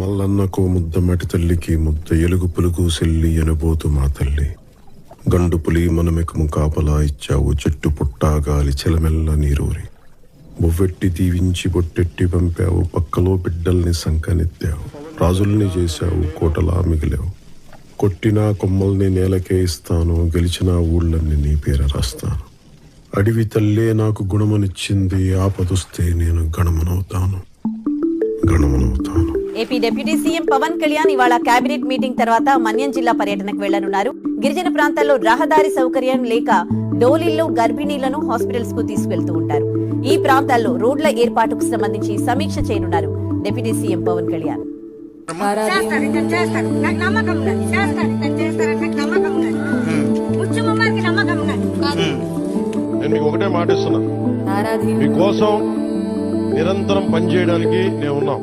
మల్లన్నకు ముద్ద మటి తల్లికి ముద్ద ఎలుగు పులుగు సెల్లి ఎనబోతు మా తల్లి. గండు పులి మనమెకము కాపలా ఇచ్చావు, చెట్టు పుట్టా గాలి చెలమెల్ల నీరూరి. బొవ్వెట్టి దీవించి బొట్టెట్టి పంపావు, పక్కలో బిడ్డల్ని సంకనెత్తావు. రాజుల్ని చేశావు, కోటలా మిగిలావు. కొట్టినా కొమ్మల్ని నేలకే ఇస్తాను, గెలిచిన ఊళ్ళన్ని నీ పేర రాస్తాను. అడివి తల్లే నాకు గుణమనిచ్చింది, ఆపదొస్తే నేను గణమనవుతాను. AP deputy CM Pawan Kalyan ఇవాళ కేబినెట్ మీటింగ్ తర్వాత మన్యం జిల్లా పర్యటనకు వెళ్లనున్నారు. గిరిజన ప్రాంతాల్లో రహదారి సౌకర్యం లేక డోలీల్లో గర్భిణీలను హాస్పిటల్స్ కు తీసుకెళ్తూ ఉంటారు. ఈ ప్రాంతాల్లో రోడ్ల ఏర్పాటుకు సంబంధించి సమీక్ష చేయనున్నారు డిప్యూటీ సీఎం పవన్ కళ్యాణ్. ఒకటే మాట ఇస్తున్నా, మీకోసం నిరంతరం పనిచేయడానికి నేను ఉన్నాం.